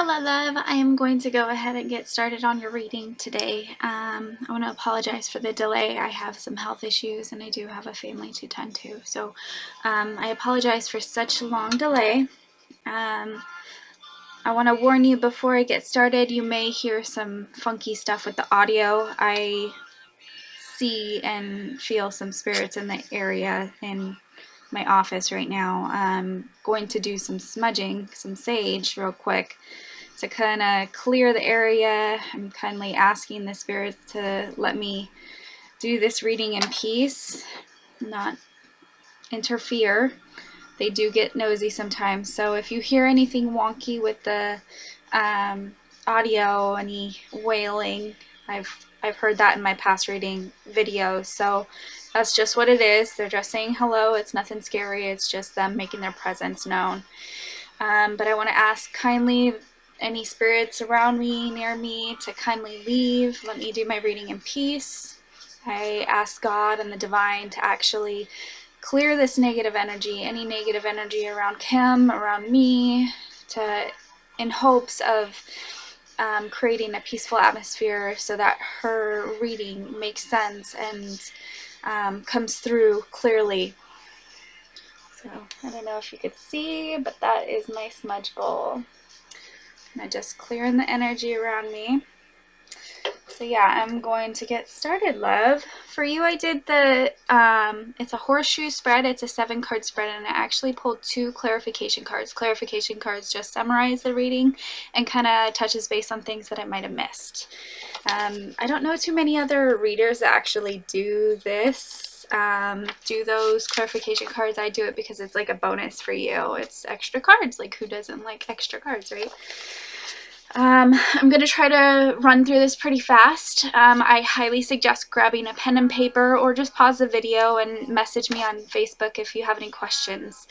Hello love, I am going to go ahead and get started on your reading today. I want to apologize for the delay. I have some health issues and I do have a family to tend to. So I apologize for such a long delay. I want to warn you before I get started, you may hear some funky stuff with the audio. I see and feel some spirits in the area in my office right now. I'm going to do some smudging, some sage real quick to kind of clear the area. I'm kindly asking the spirits to let me do this reading in peace, not interfere. They do get nosy sometimes, so if you hear anything wonky with the audio, any wailing, I've heard that in my past reading videos, so that's just what it is. They're just saying hello. It's nothing scary. It's just them making their presence known. But I want to ask kindly any spirits around me, near me, to kindly leave. Let me do my reading in peace. I ask God and the divine to actually clear this negative energy, any negative energy around Kim, around me, in hopes of creating a peaceful atmosphere so that her reading makes sense and comes through clearly. So I don't know if you could see, but that is my smudge bowl. And I just clearing the energy around me. So yeah, I'm going to get started, love. For you, I did the, it's a horseshoe spread. It's a 7-card spread, and I actually pulled 2 clarification cards. Clarification cards just summarize the reading and kind of touches base on things that I might have missed. I don't know too many other readers that actually do this. Do those clarification cards. I do it because it's like a bonus for you. It's extra cards. Like, who doesn't like extra cards, right? I'm going to try to run through this pretty fast. I highly suggest grabbing a pen and paper, or just pause the video and message me on Facebook if you have any questions.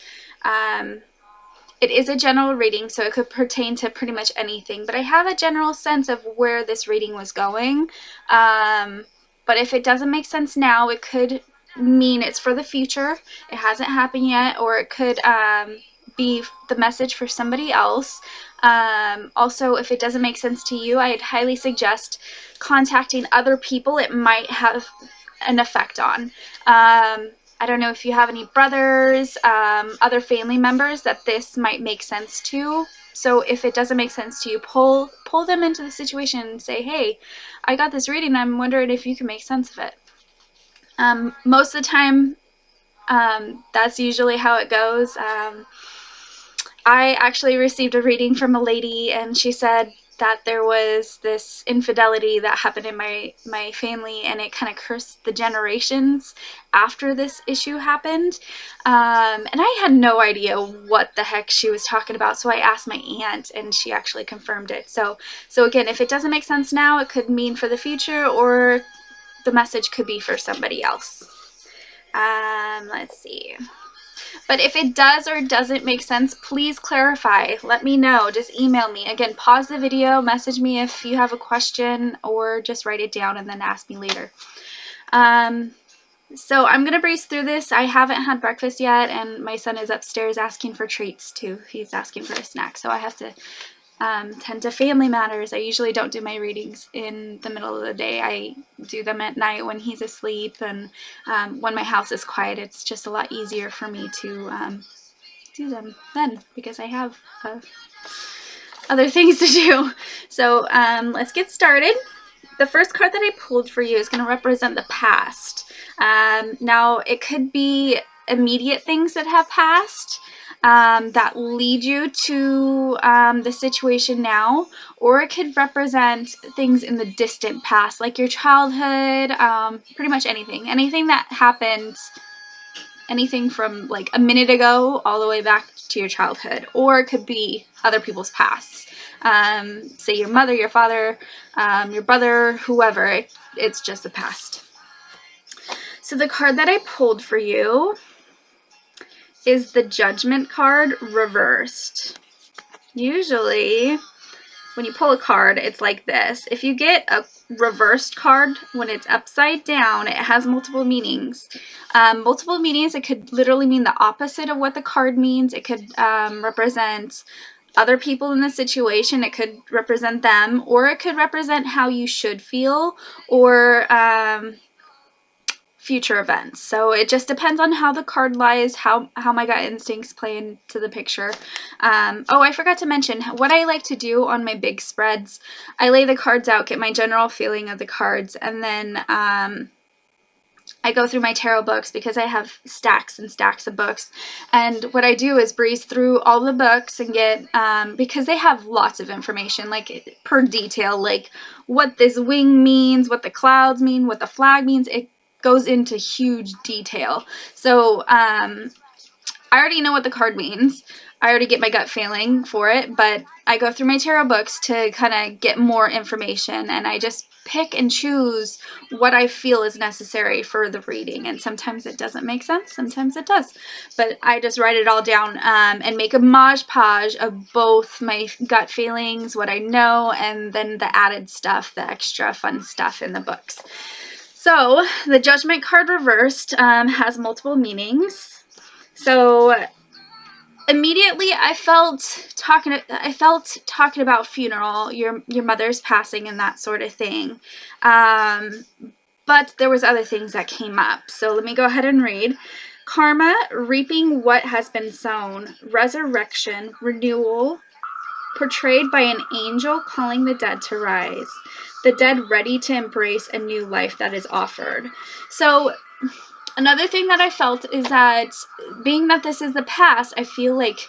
It is a general reading, so it could pertain to pretty much anything, but I have a general sense of where this reading was going. But if it doesn't make sense now, it could mean it's for the future. It hasn't happened yet, or it could be the message for somebody else. Also, if it doesn't make sense to you, I'd highly suggest contacting other people it might have an effect on. I don't know if you have any brothers, other family members that this might make sense to. So if it doesn't make sense to you, pull them into the situation and say, hey, I got this reading. I'm wondering if you can make sense of it. Most of the time, that's usually how it goes. I actually received a reading from a lady, and she said that there was this infidelity that happened in my family, and it kind of cursed the generations after this issue happened. And I had no idea what the heck she was talking about, so I asked my aunt, and she actually confirmed it. So again, if it doesn't make sense now, it could mean for the future, or the message could be for somebody else. Let's see. But if it does or doesn't make sense, please clarify. Let me know. Just email me. Again, pause the video, message me if you have a question, or just write it down and then ask me later. So I'm going to breeze through this. I haven't had breakfast yet, and my son is upstairs asking for treats too. He's asking for a snack, so I have to tend to family matters. I usually don't do my readings in the middle of the day. I do them at night when he's asleep, and when my house is quiet, it's just a lot easier for me to do them then, because I have other things to do. So let's get started. The first card that I pulled for you is going to represent the past. Now, it could be immediate things that have passed, that lead you to the situation now, or it could represent things in the distant past, like your childhood, pretty much anything that happened, anything from like a minute ago all the way back to your childhood, or it could be other people's pasts. Say your mother, your father, your brother, whoever. It's just the past. So the card that I pulled for you is the Judgment card reversed. Usually when you pull a card, it's like this. If you get a reversed card when it's upside down, it has multiple meanings. It could literally mean the opposite of what the card means. It could represent other people in the situation. It could represent them, or it could represent how you should feel, or future events. So it just depends on how the card lies, how my gut instincts play into the picture. Oh, I forgot to mention what I like to do on my big spreads. I lay the cards out, get my general feeling of the cards, and then I go through my tarot books because I have stacks and stacks of books. And what I do is breeze through all the books and get, because they have lots of information, like per detail, like what this wing means, what the clouds mean, what the flag means. It goes into huge detail. So I already know what the card means. I already get my gut feeling for it, but I go through my tarot books to kind of get more information, and I just pick and choose what I feel is necessary for the reading. And sometimes it doesn't make sense, sometimes it does, but I just write it all down and make a modge podge of both my gut feelings, what I know, and then the added stuff, the extra fun stuff in the books. So the Judgment card reversed has multiple meanings. So immediately I felt talking about funeral, your mother's passing and that sort of thing. But there was other things that came up. So let me go ahead and read. Karma, reaping what has been sown. Resurrection, renewal, portrayed by an angel calling the dead to rise. The dead ready to embrace a new life that is offered. So another thing that I felt is that being that this is the past, I feel like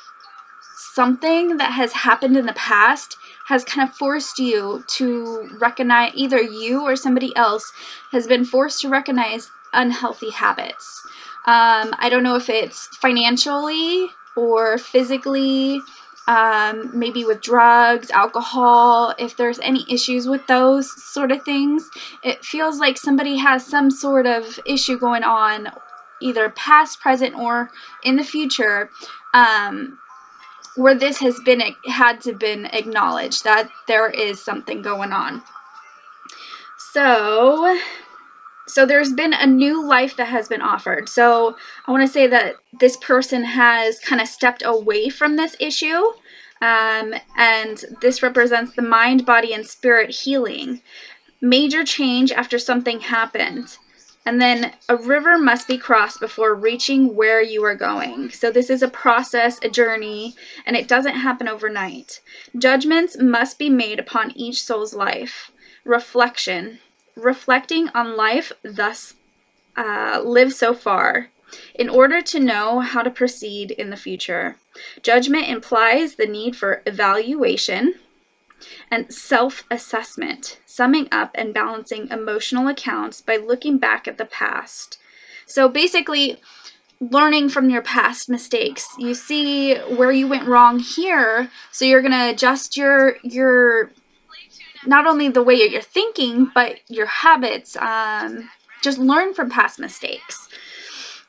something that has happened in the past has kind of forced you to recognize, either you or somebody else has been forced to recognize unhealthy habits. I don't know if it's financially or physically, maybe with drugs, alcohol, if there's any issues with those sort of things. It feels like somebody has some sort of issue going on, either past, present, or in the future, where this has had to been acknowledged that there is something going on. So there's been a new life that has been offered. So I want to say that this person has kind of stepped away from this issue. And this represents the mind, body, and spirit healing. Major change after something happened. And then a river must be crossed before reaching where you are going. So this is a process, a journey, and it doesn't happen overnight. Judgments must be made upon each soul's life. Reflection. Reflecting on life thus lived so far, in order to know how to proceed in the future. Judgment implies the need for evaluation and self-assessment, summing up and balancing emotional accounts by looking back at the past. So basically, learning from your past mistakes. You see where you went wrong here, so you're going to adjust your not only the way you're thinking, but your habits. Just learn from past mistakes.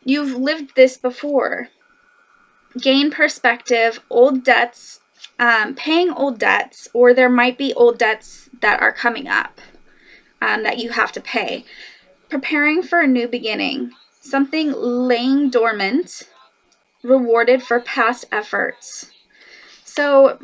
You've lived this before. Gain perspective, old debts, paying old debts, or there might be old debts that are coming up that you have to pay. Preparing for a new beginning, something laying dormant, rewarded for past efforts. So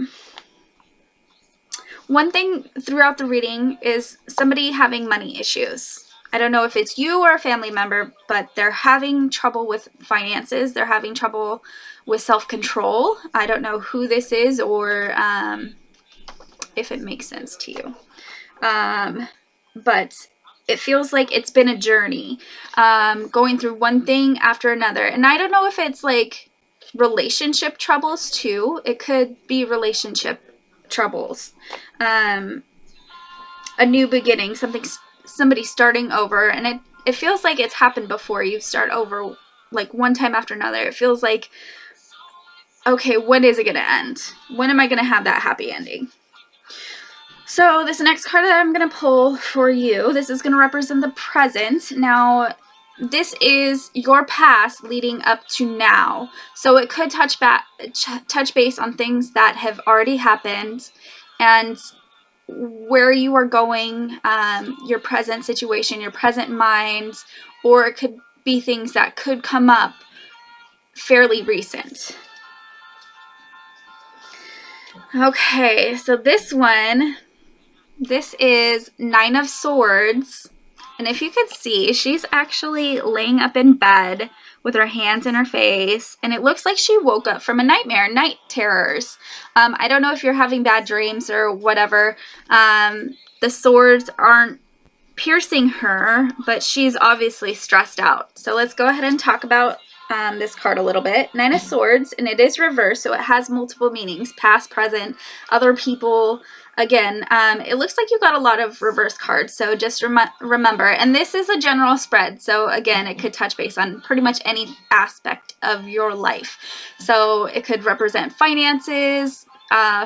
one thing throughout the reading is somebody having money issues. I don't know if it's you or a family member, but they're having trouble with finances. They're having trouble with self-control. I don't know who this is or if it makes sense to you. But it feels like it's been a journey, going through one thing after another. And I don't know if it's like relationship troubles too. It could be relationship troubles. A new beginning, somebody starting over, and it feels like it's happened before. You start over like one time after another. It feels like, okay, when is it going to end? When am I going to have that happy ending? So this next card that I'm going to pull for you, this is going to represent the present. Now, this is your past leading up to now. So it could touch base on things that have already happened and where you are going, your present situation, your present mind, or it could be things that could come up fairly recent. Okay, so this one, this is Nine of Swords. And if you could see, she's actually laying up in bed with her hands in her face. And it looks like she woke up from a nightmare, night terrors. I don't know if you're having bad dreams or whatever. The swords aren't piercing her, but she's obviously stressed out. So let's go ahead and talk about this card a little bit. Nine of Swords, and it is reversed, so it has multiple meanings: past, present, other people. Again, it looks like you got a lot of reverse cards, so just remember. And this is a general spread, so again, it could touch base on pretty much any aspect of your life. So it could represent finances,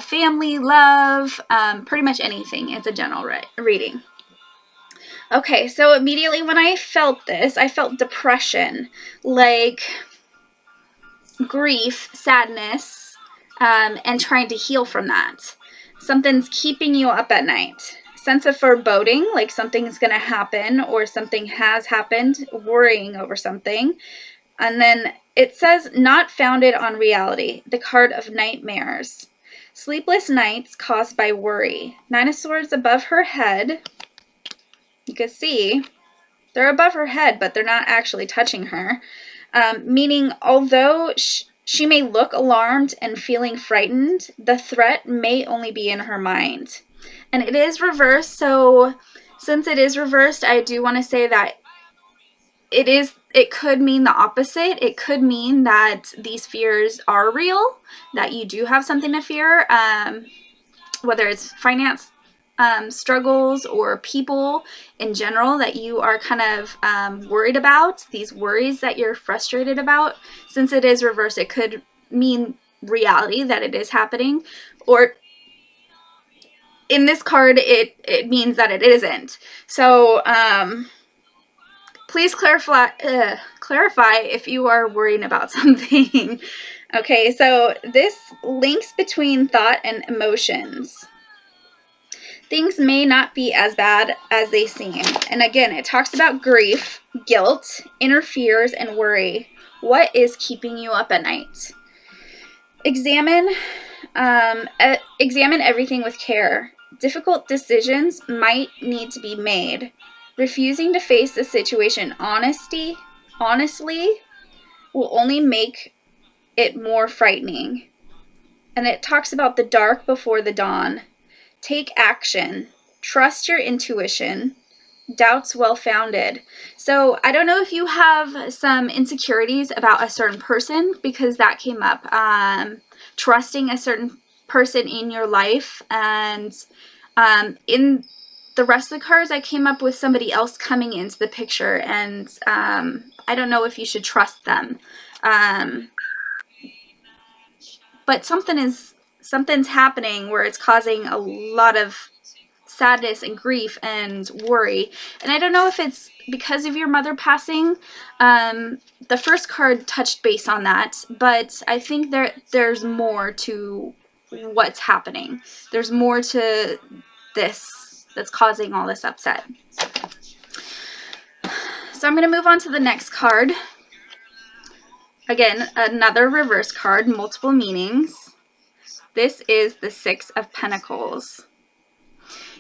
family, love, pretty much anything. It's a general reading. Okay, so immediately when I felt this, I felt depression, like grief, sadness, and trying to heal from that. Something's keeping you up at night. Sense of foreboding, like something's going to happen or something has happened, worrying over something. And then it says, not founded on reality, the card of nightmares. Sleepless nights caused by worry. Nine of Swords above her head. You can see they're above her head, but they're not actually touching her. Meaning, although she may look alarmed and feeling frightened, the threat may only be in her mind. And it is reversed, so since it is reversed, I do want to say that it could mean the opposite. It could mean that these fears are real, that you do have something to fear, whether it's finance struggles or people in general that you are kind of worried about, these worries that you're frustrated about. Since it is reversed, it could mean reality, that it is happening, or in this card it means that it isn't. So please clarify if you are worrying about something. Okay, so this links between thought and emotions. Things may not be as bad as they seem. And again, it talks about grief, guilt, inner fears, and worry. What is keeping you up at night? Examine everything with care. Difficult decisions might need to be made. Refusing to face the situation honestly will only make it more frightening. And it talks about the dark before the dawn. Take action. Trust your intuition. Doubts well-founded. So I don't know if you have some insecurities about a certain person, because that came up. Trusting a certain person in your life. And in the rest of the cards, I came up with somebody else coming into the picture. And I don't know if you should trust them. But something's happening where it's causing a lot of sadness and grief and worry. And I don't know if it's because of your mother passing. The first card touched base on that, but I think there's more to what's happening. There's more to this that's causing all this upset. So I'm going to move on to the next card. Again, another reverse card, multiple meanings. This is the Six of Pentacles.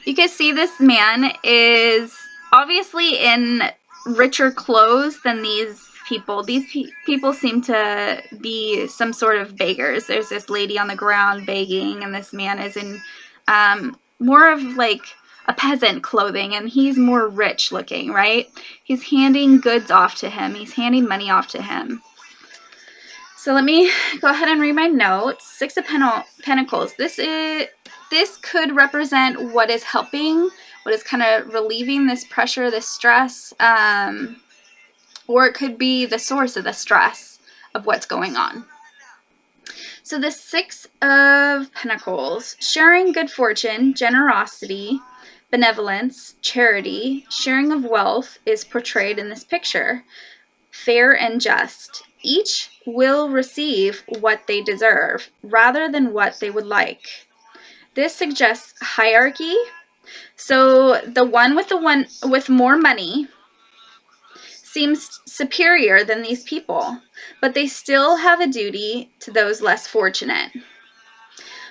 You can see this man is obviously in richer clothes than these people. These people seem to be some sort of beggars. There's this lady on the ground begging, and this man is in more of like a peasant clothing, and he's more rich looking, right? He's handing goods off to him. He's handing money off to him. So let me go ahead and read my notes. Six of Pentacles. This could represent what is helping, what is kind of relieving this pressure, this stress, or it could be the source of the stress of what's going on. So the Six of Pentacles, sharing good fortune, generosity, benevolence, charity, sharing of wealth is portrayed in this picture. Fair and just. Each will receive what they deserve rather than what they would like. This suggests hierarchy. So the one with more money seems superior than these people, but they still have a duty to those less fortunate.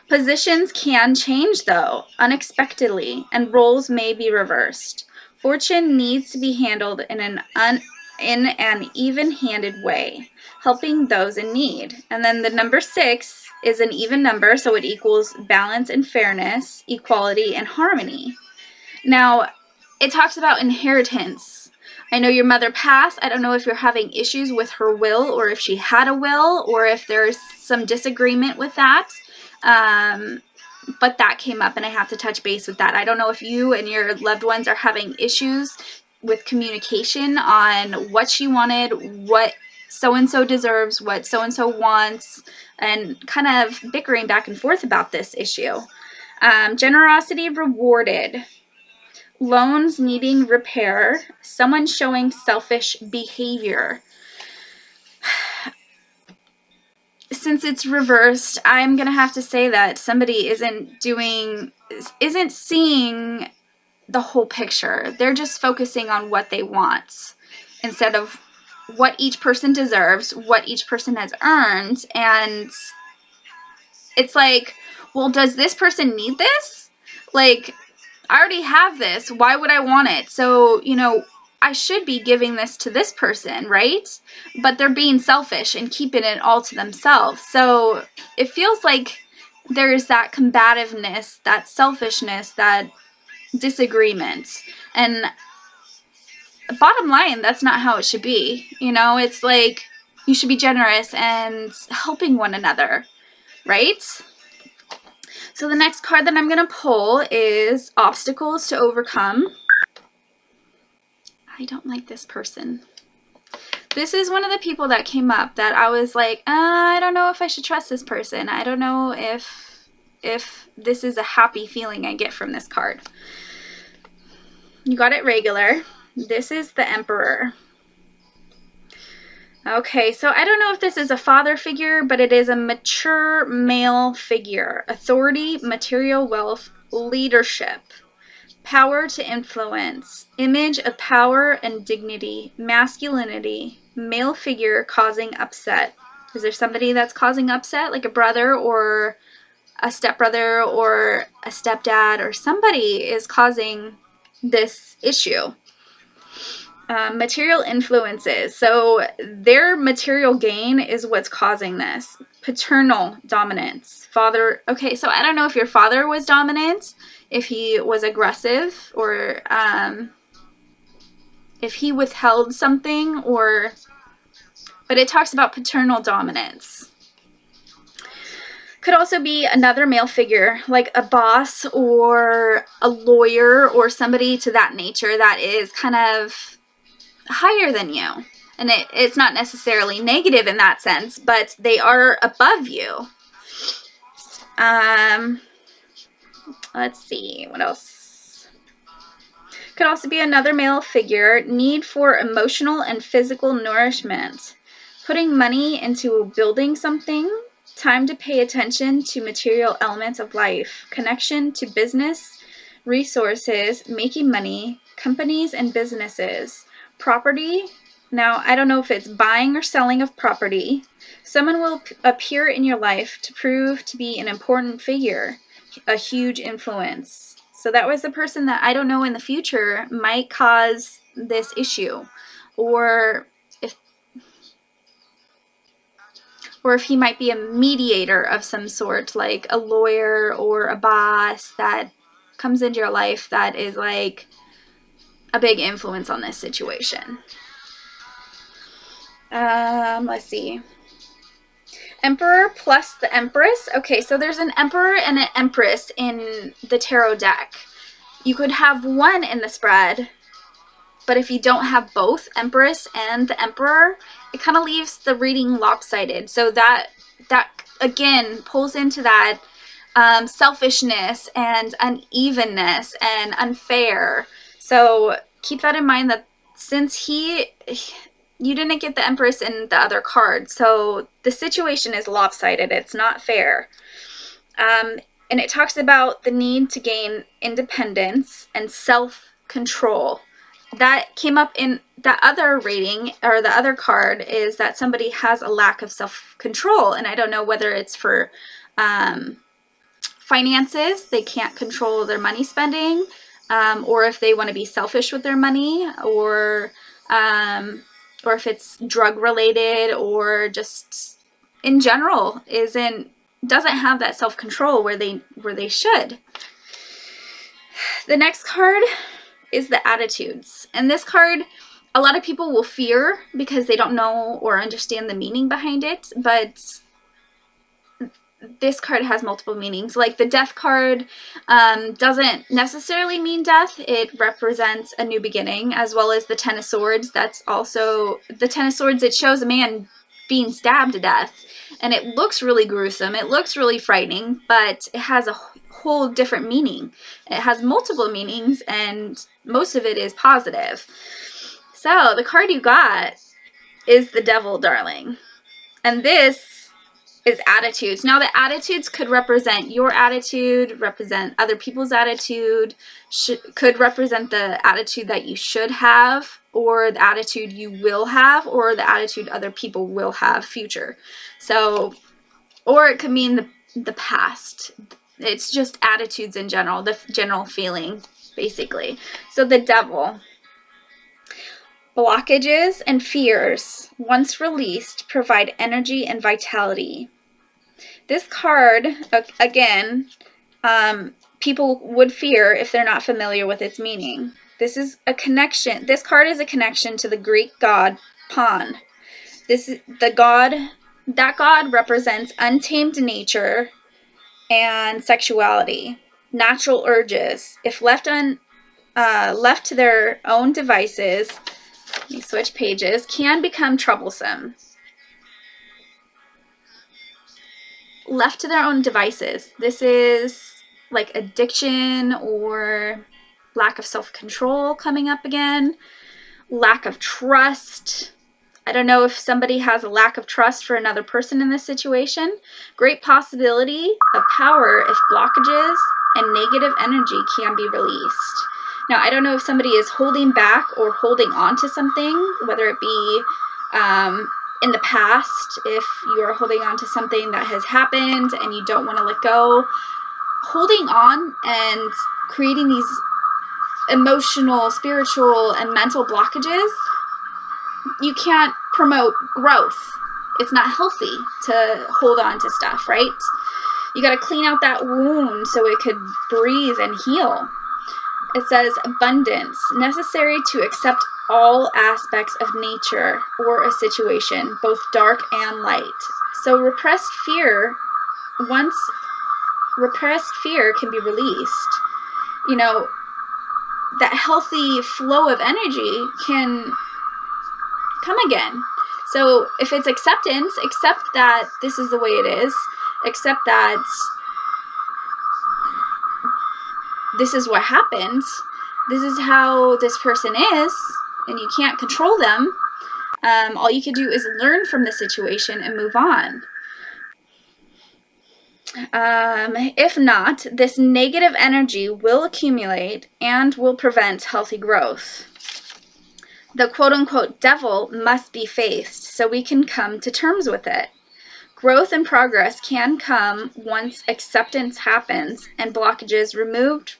Positions can change, though, unexpectedly, and roles may be reversed. Fortune needs to be handled in an even-handed way, helping those in need. And then the number 6 is an even number, so it equals balance and fairness, equality and harmony. Now, it talks about inheritance. I know your mother passed. I don't know if you're having issues with her will, or if she had a will, or if there's some disagreement with that. But that came up, and I have to touch base with that. I don't know if you and your loved ones are having issues with communication on what she wanted, what so-and-so deserves, what so-and-so wants, and kind of bickering back and forth about this issue. Generosity rewarded. Loans needing repair. Someone showing selfish behavior. Since it's reversed, I'm going to have to say that somebody isn't seeing the whole picture. They're just focusing on what they want instead of what each person deserves, what each person has earned. And it's like, well, does this person need this? Like, I already have this. Why would I want it? So, I should be giving this to this person, right? But they're being selfish and keeping it all to themselves. So it feels like there's that combativeness, that selfishness, that disagreement. And bottom line, that's not how it should be. It's like you should be generous and helping one another, right? So the next card that I'm going to pull is Obstacles to Overcome. I don't like this person. This is one of the people that came up that I was like, I don't know if I should trust this person. I don't know if this is a happy feeling I get from this card. You got it regular. This is the Emperor. Okay, so I don't know if this is a father figure, but it is a mature male figure. Authority, material wealth, leadership. Power to influence, image of power and dignity, masculinity, male figure causing upset. Is there somebody that's causing upset, like a brother or a stepbrother or a stepdad, or somebody is causing this issue? Material influences. So their material gain is what's causing this. Paternal dominance. Father. Okay, so I don't know if your father was dominant, if he was aggressive, or if he withheld something, but it talks about paternal dominance. Could also be another male figure, like a boss or a lawyer or somebody to that nature that is kind of higher than you. And it's not necessarily negative in that sense, but they are above you. Let's see, what else? Could also be another male figure. Need for emotional and physical nourishment. Putting money into building something. Time to pay attention to material elements of life. Connection to business, resources, making money, companies and businesses. Property. Now, I don't know if it's buying or selling of property. Someone will appear in your life to prove to be an important figure, a huge influence. So that was the person that I don't know in the future might cause this issue, or if he might be a mediator of some sort, like a lawyer or a boss that comes into your life that is like a big influence on this situation. Let's see. Emperor plus the Empress. Okay, so there's an Emperor and an Empress in the tarot deck. You could have one in the spread, but if you don't have both Empress and the Emperor, it kind of leaves the reading lopsided. So that again pulls into that selfishness and unevenness and unfair. So keep that in mind, that since you didn't get the Empress in the other card, so the situation is lopsided. It's not fair. And it talks about the need to gain independence and self-control. That came up in the other reading, or the other card, is that somebody has a lack of self-control. And I don't know whether it's for finances. They can't control their money spending, or if they want to be selfish with their money, or if it's drug related, or just in general doesn't have that self-control where they should. The next card is the attitudes. And this card, a lot of people will fear because they don't know or understand the meaning behind it, but this card has multiple meanings. Like the death card doesn't necessarily mean death. It represents a new beginning, as well as the Ten of Swords. That's also the Ten of Swords. It shows a man being stabbed to death, and it looks really gruesome. It looks really frightening, but it has a whole different meaning. It has multiple meanings, and most of it is positive. So the card you got is the Devil, darling. And this is attitudes. Now the attitudes could represent your attitude, represent other people's attitude, could represent the attitude that you should have, or the attitude you will have, or the attitude other people will have future. So, or it could mean the past. It's just attitudes in general, the general feeling, basically. So the Devil. Blockages and fears, once released, provide energy and vitality. This card, again, people would fear if they're not familiar with its meaning. This is a connection. This card is a connection to the Greek god Pan. This is the god. That god represents untamed nature and sexuality, natural urges. If left to their own devices, let me switch pages, can become troublesome. Left to their own devices. This is like addiction or lack of self-control coming up again. Lack of trust. I don't know if somebody has a lack of trust for another person in this situation. Great possibility of power if blockages and negative energy can be released. Now, I don't know if somebody is holding back or holding on to something, whether it be in the past, if you're holding on to something that has happened and you don't want to let go. Holding on and creating these emotional, spiritual, and mental blockages, you can't promote growth. It's not healthy to hold on to stuff, right? You got to clean out that wound so it could breathe and heal. It says abundance, necessary to accept all aspects of nature or a situation, both dark and light. So repressed fear, once repressed fear can be released, you know, that healthy flow of energy can come again. So if it's acceptance, accept that this is the way it is. Accept that this is what happened. This is how this person is, and you can't control them. All you can do is learn from the situation and move on. If not, this negative energy will accumulate and will prevent healthy growth. The quote-unquote devil must be faced so we can come to terms with it. Growth and progress can come once acceptance happens and blockages removed.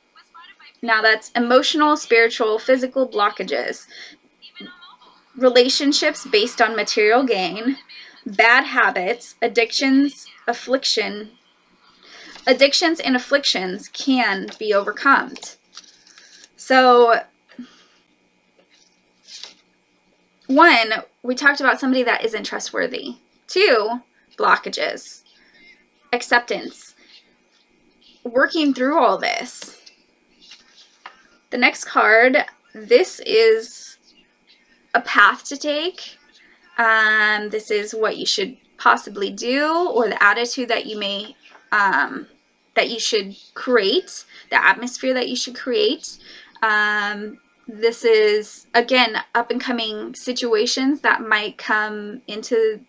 Now that's emotional, spiritual, physical blockages. Relationships based on material gain, bad habits, addictions and afflictions can be overcome. So, one, we talked about somebody that isn't trustworthy. Two, blockages. Acceptance. Working through all this. The next card, this is a path to take. This is what you should possibly do, or the attitude that you may, that you should create, the atmosphere that you should create. This is, again, up and coming situations that might come into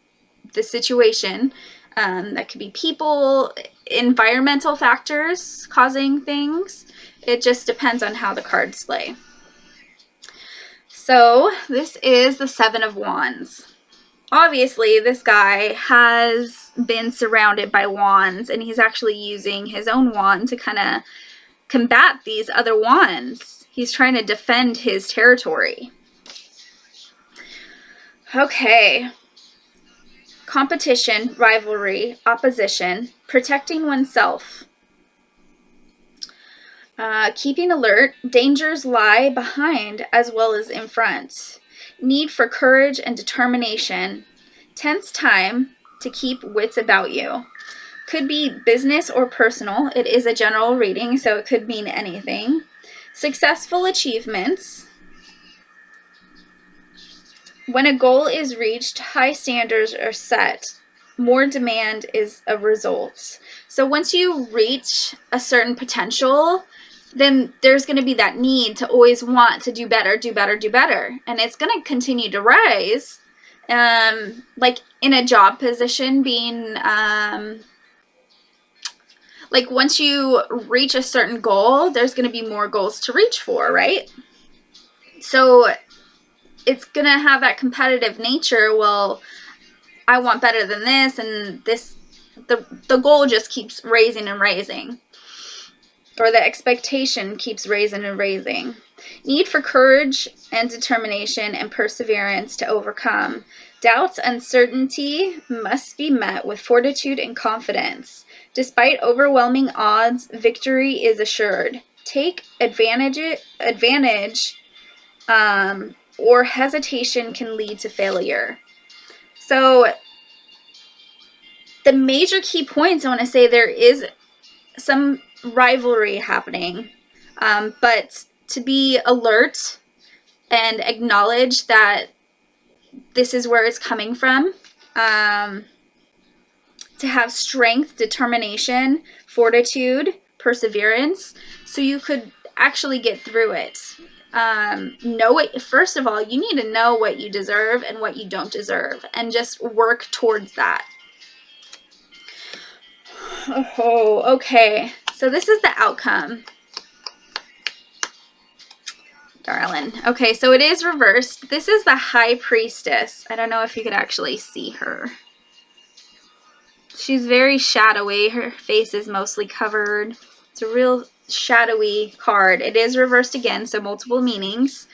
the situation. That could be people, environmental factors causing things. It just depends on how the cards lay. So this is the Seven of Wands. obviously this guy has been surrounded by wands, and he's actually using his own wand to kind of combat these other wands. He's trying to defend his territory. Okay. Competition, rivalry, opposition, protecting oneself. Keeping alert, dangers lie behind as well as in front. Need for courage and determination. Tense time to keep wits about you. Could be business or personal. It is a general reading, so it could mean anything. Successful achievements. When a goal is reached, high standards are set. More demand is a result. So once you reach a certain potential, then there's going to be that need to always want to do better, do better, do better. And it's going to continue to rise. Like in a job position, being like once you reach a certain goal, there's going to be more goals to reach for, right? So it's going to have that competitive nature. Well, I want better than this, and this, the goal just keeps raising and raising, or the expectation keeps raising and raising. Need for courage and determination and perseverance to overcome. Doubts, uncertainty must be met with fortitude and confidence. Despite overwhelming odds, victory is assured. Take advantage, or hesitation can lead to failure. So the major key points, I want to say, there is some rivalry happening, but to be alert and acknowledge that this is where it's coming from, to have strength, determination, fortitude, perseverance, so you could actually get through it. Know it. First of all, you need to know what you deserve and what you don't deserve, and just work towards that. Oh, okay. So this is the outcome, darling. Okay, so it is reversed. This is the High Priestess. I don't know if you could actually see her. She's very shadowy. Her face is mostly covered. It's a real shadowy card. It is reversed again, so multiple meanings.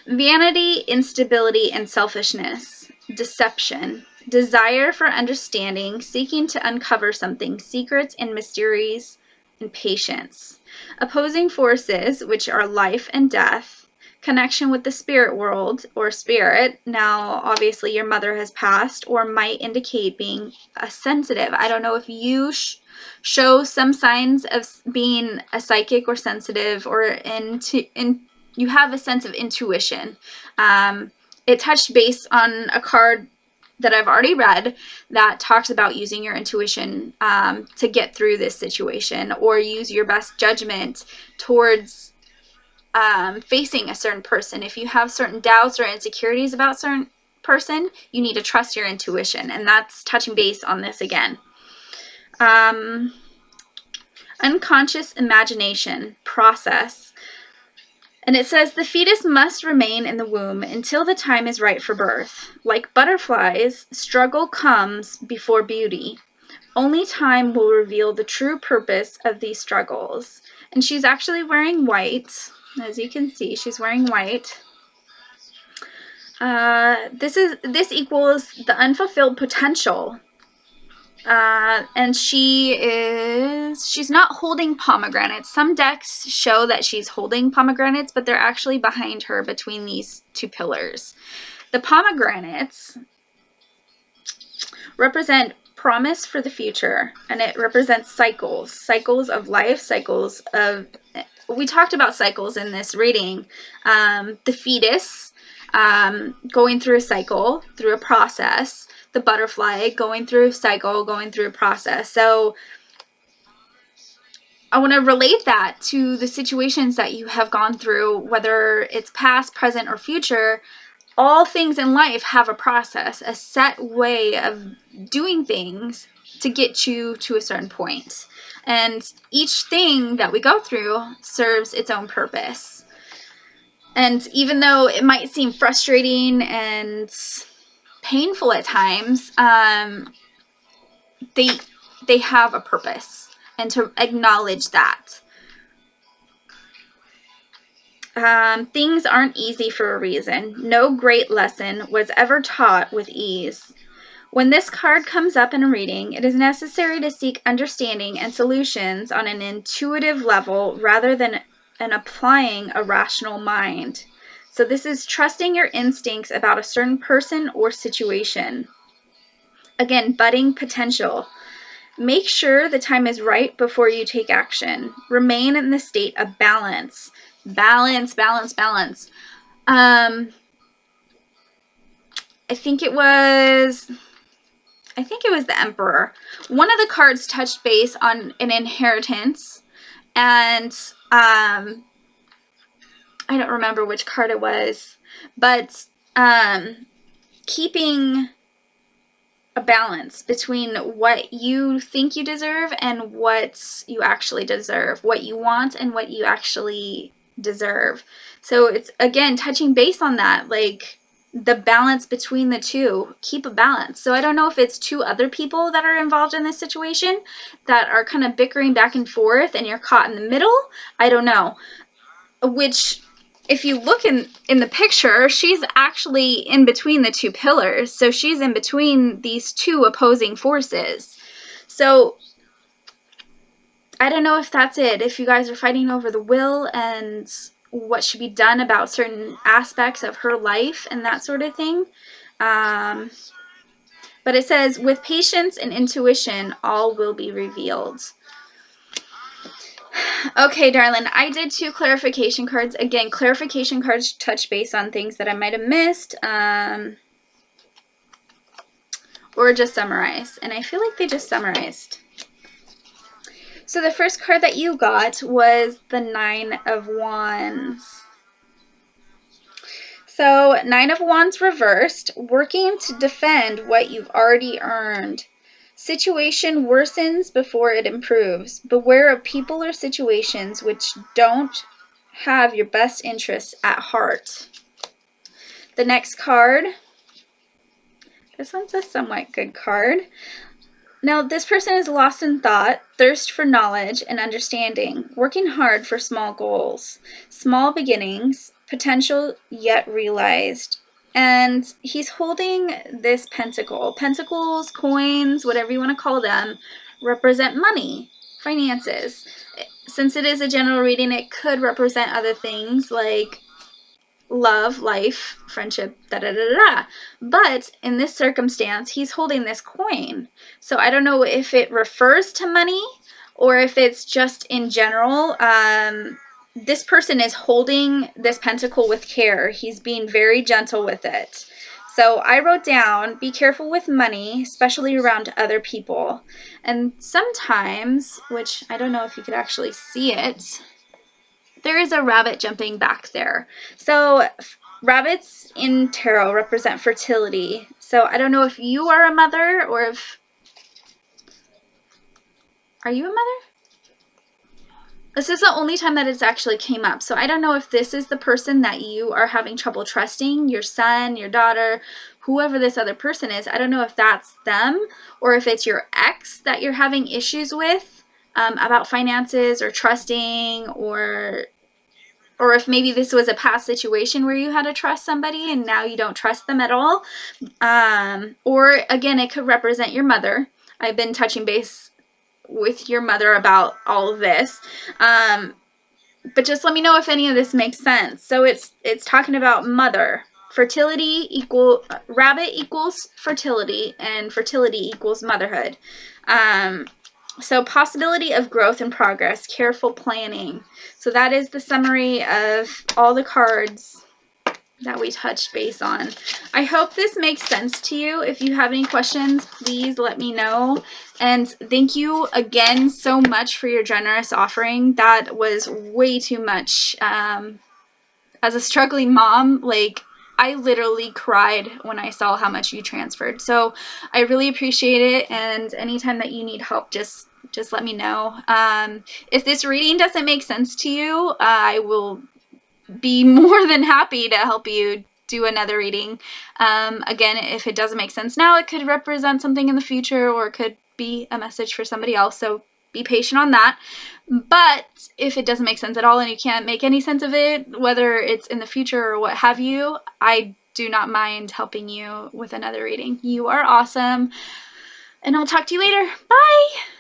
Vanity, instability, and selfishness. Deception. Desire for understanding, seeking to uncover something, secrets and mysteries, and patience. Opposing forces, which are life and death. Connection with the spirit world or spirit. Now, obviously, your mother has passed, or might indicate being a sensitive. I don't know if you show some signs of being a psychic or sensitive, or you have a sense of intuition. It touched base on a card that I've already read that talks about using your intuition to get through this situation, or use your best judgment towards facing a certain person. If you have certain doubts or insecurities about a certain person, you need to trust your intuition, and that's touching base on this again. Unconscious imagination process. And it says, the fetus must remain in the womb until the time is right for birth. Like butterflies, struggle comes before beauty. Only time will reveal the true purpose of these struggles. And she's actually wearing white. As you can see, she's wearing white. This equals the unfulfilled potential. And she's not holding pomegranates. Some decks show that she's holding pomegranates, but they're actually behind her between these two pillars. The pomegranates represent promise for the future, and it represents cycles of life, cycles of, we talked about cycles in this reading. The fetus going through a cycle, through a process. The butterfly going through a cycle, going through a process. So I want to relate that to the situations that you have gone through, whether it's past, present, or future. All things in life have a process, a set way of doing things to get you to a certain point. And each thing that we go through serves its own purpose. And even though it might seem frustrating and painful at times, they have a purpose, and to acknowledge that. Things aren't easy for a reason. No great lesson was ever taught with ease. When this card comes up in a reading, it is necessary to seek understanding and solutions on an intuitive level rather than applying a rational mind. So this is trusting your instincts about a certain person or situation. Again, budding potential. Make sure the time is right before you take action. Remain in the state of balance. Balance, balance, balance. I think it was the Emperor. One of the cards touched base on an inheritance, and I don't remember which card it was, but keeping a balance between what you think you deserve and what you actually deserve, what you want and what you actually deserve. So it's, again, touching base on that, like the balance between the two. Keep a balance. So I don't know if it's two other people that are involved in this situation that are kind of bickering back and forth and you're caught in the middle. I don't know. Which, if you look in the picture, she's actually in between the two pillars. So she's in between these two opposing forces. So I don't know if that's it. If you guys are fighting over the will and what should be done about certain aspects of her life and that sort of thing. But it says, with patience and intuition, all will be revealed. Okay, darling, I did 2 clarification cards. Again, clarification cards touch base on things that I might have missed, or just summarize. And I feel like they just summarized. So the first card that you got was the 9 of Wands. So 9 of Wands reversed, working to defend what you've already earned. Situation worsens before it improves. Beware of people or situations which don't have your best interests at heart. The next card, this one's a somewhat good card. Now, this person is lost in thought, thirst for knowledge and understanding, working hard for small goals, small beginnings, potential yet realized. And he's holding this pentacle. Pentacles, coins, whatever you want to call them, represent money, finances. Since it is a general reading, it could represent other things like love, life, friendship, da-da-da-da-da. But in this circumstance, he's holding this coin. So I don't know if it refers to money or if it's just in general. This person is holding this pentacle with care. He's being very gentle with it. So I wrote down, be careful with money, especially around other people. And sometimes, which I don't know if you could actually see it, there is a rabbit jumping back there. So rabbits in tarot represent fertility. So I don't know if you are a mother or if... Are you a mother? This is the only time that it's actually came up. So I don't know if this is the person that you are having trouble trusting, your son, your daughter, whoever this other person is. I don't know if that's them or if it's your ex that you're having issues with about finances or trusting, or if maybe this was a past situation where you had to trust somebody and now you don't trust them at all. Or again, it could represent your mother. I've been touching base with your mother about all of this. But just let me know if any of this makes sense. So it's talking about mother. Fertility rabbit equals fertility, and fertility equals motherhood. So possibility of growth and progress, careful planning. So that is the summary of all the cards that we touched base on. I hope this makes sense to you. If you have any questions, please let me know. And thank you again so much for your generous offering. That was way too much. As a struggling mom, like, I literally cried when I saw how much you transferred. So I really appreciate it. And anytime that you need help, just let me know. If this reading doesn't make sense to you, I will be more than happy to help you do another reading. Again, if it doesn't make sense now, it could represent something in the future, or it could be a message for somebody else, so be patient on that. But if it doesn't make sense at all and you can't make any sense of it, whether it's in the future or what have you, I do not mind helping you with another reading. You are awesome, and I'll talk to you later. Bye!